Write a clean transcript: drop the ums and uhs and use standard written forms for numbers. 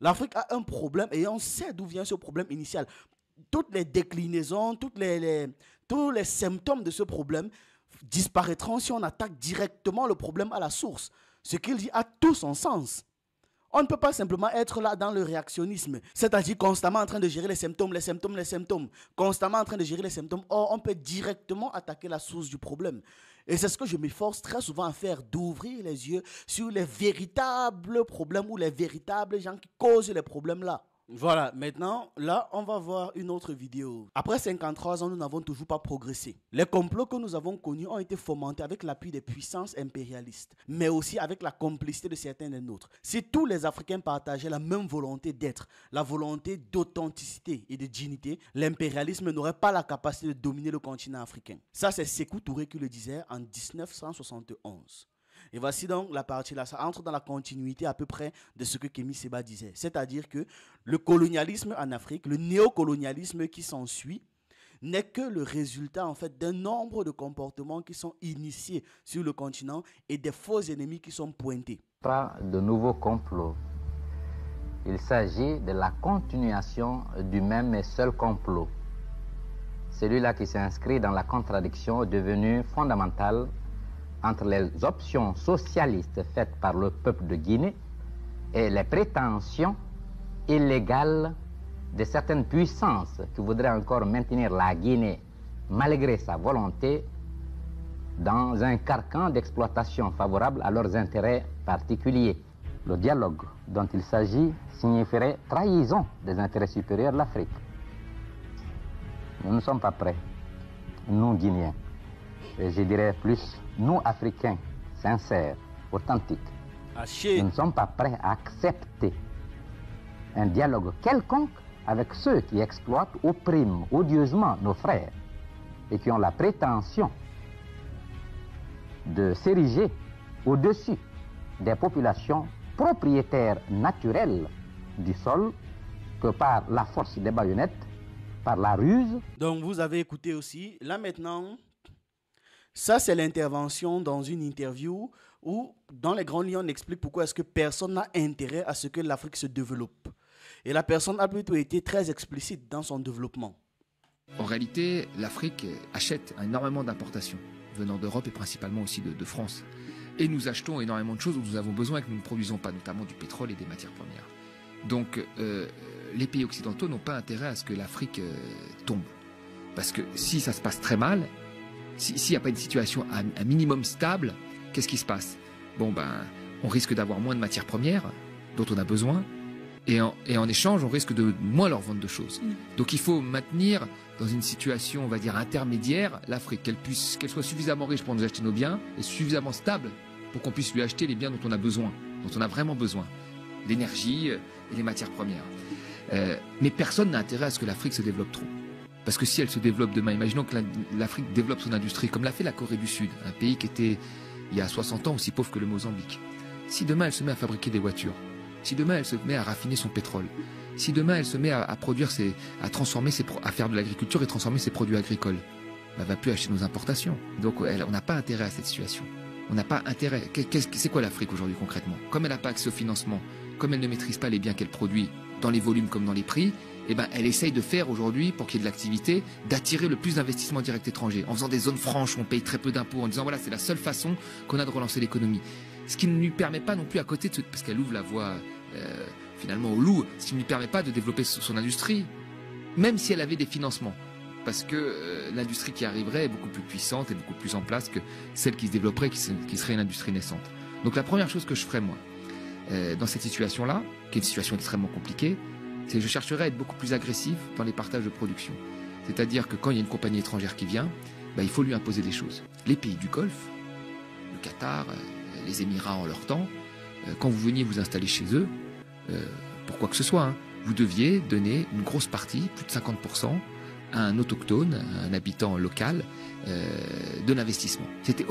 L'Afrique a un problème et on sait d'où vient ce problème initial. Toutes les déclinaisons, tous les symptômes de ce problème disparaîtront si on attaque directement le problème à la source. Ce qu'il dit a tout son sens. On ne peut pas simplement être là dans le réactionnisme, c'est-à-dire constamment en train de gérer les symptômes, constamment en train de gérer les symptômes. Or, on peut directement attaquer la source du problème. Et c'est ce que je m'efforce très souvent à faire, d'ouvrir les yeux sur les véritables problèmes ou les véritables gens qui causent les problèmes là. Voilà, maintenant, là, on va voir une autre vidéo. Après 53 ans, nous n'avons toujours pas progressé. Les complots que nous avons connus ont été fomentés avec l'appui des puissances impérialistes, mais aussi avec la complicité de certains des nôtres. Si tous les Africains partageaient la même volonté d'être, la volonté d'authenticité et de dignité, l'impérialisme n'aurait pas la capacité de dominer le continent africain. Ça, c'est Sékou Touré qui le disait en 1971. Et voici donc la partie là, ça entre dans la continuité à peu près de ce que Kémy Séba disait. C'est-à-dire que le colonialisme en Afrique, le néocolonialisme qui s'ensuit, n'est que le résultat en fait d'un nombre de comportements qui sont initiés sur le continent et des faux ennemis qui sont pointés. Pas de nouveaux complots. Il s'agit de la continuation du même et seul complot. Celui-là qui s'inscrit dans la contradiction devenue fondamentale entre les options socialistes faites par le peuple de Guinée et les prétentions illégales de certaines puissances qui voudraient encore maintenir la Guinée, malgré sa volonté, dans un carcan d'exploitation favorable à leurs intérêts particuliers. Le dialogue dont il s'agit signifierait trahison des intérêts supérieurs de l'Afrique. Nous ne sommes pas prêts, nous Guinéens, et je dirais plus, nous Africains, sincères, authentiques, nous ne sommes pas prêts à accepter un dialogue quelconque avec ceux qui exploitent, oppriment odieusement nos frères et qui ont la prétention de s'ériger au-dessus des populations propriétaires naturelles du sol que par la force des baïonnettes, par la ruse. Donc vous avez écouté aussi, là maintenant, ça c'est l'intervention dans une interview où dans les grandes lignes on explique pourquoi est-ce que personne n'a intérêt à ce que l'Afrique se développe. Et la personne a plutôt été très explicite dans son développement. En réalité, l'Afrique achète énormément d'importations venant d'Europe et principalement aussi de France. Et nous achetons énormément de choses dont nous avons besoin et que nous ne produisons pas, notamment du pétrole et des matières premières. Donc les pays occidentaux n'ont pas intérêt à ce que l'Afrique tombe. Parce que si ça se passe très mal, s'il n'y a pas une situation un minimum stable, qu'est-ce qui se passe? Bon ben, on risque d'avoir moins de matières premières dont on a besoin, et en échange, on risque de moins leur vendre de choses. Donc il faut maintenir dans une situation, on va dire, intermédiaire, l'Afrique, qu'elle soit suffisamment riche pour nous acheter nos biens, et suffisamment stable pour qu'on puisse lui acheter les biens dont on a besoin, dont on a vraiment besoin, l'énergie et les matières premières. Mais personne n'a intérêt à ce que l'Afrique se développe trop. Parce que si elle se développe demain, imaginons que l'Afrique développe son industrie, comme l'a fait la Corée du Sud, un pays qui était, il y a 60 ans, aussi pauvre que le Mozambique. Si demain elle se met à fabriquer des voitures, si demain elle se met à raffiner son pétrole, si demain elle se met à produire à faire de l'agriculture et transformer ses produits agricoles, elle va plus acheter nos importations. Donc on n'a pas intérêt à cette situation. On n'a pas intérêt. C'est quoi l'Afrique aujourd'hui concrètement? Comme elle n'a pas accès au financement, comme elle ne maîtrise pas les biens qu'elle produit dans les volumes comme dans les prix, eh ben, elle essaye de faire aujourd'hui, pour qu'il y ait de l'activité, d'attirer le plus d'investissements directs étrangers, en faisant des zones franches où on paye très peu d'impôts, en disant voilà, c'est la seule façon qu'on a de relancer l'économie. Ce qui ne lui permet pas non plus à côté, parce qu'elle ouvre la voie finalement au loup, ce qui ne lui permet pas de développer son industrie, même si elle avait des financements. Parce que l'industrie qui arriverait est beaucoup plus puissante et beaucoup plus en place que celle qui se développerait, qui serait une industrie naissante. Donc la première chose que je ferais moi, dans cette situation-là, qui est une situation extrêmement compliquée, c'est que je chercherais à être beaucoup plus agressif dans les partages de production. C'est-à-dire que quand il y a une compagnie étrangère qui vient, bah, il faut lui imposer des choses. Les pays du Golfe, le Qatar, les Émirats en leur temps, quand vous veniez vous installer chez eux, pour quoi que ce soit, hein, vous deviez donner une grosse partie, plus de 50%, à un autochtone, à un habitant local, de l'investissement. C'était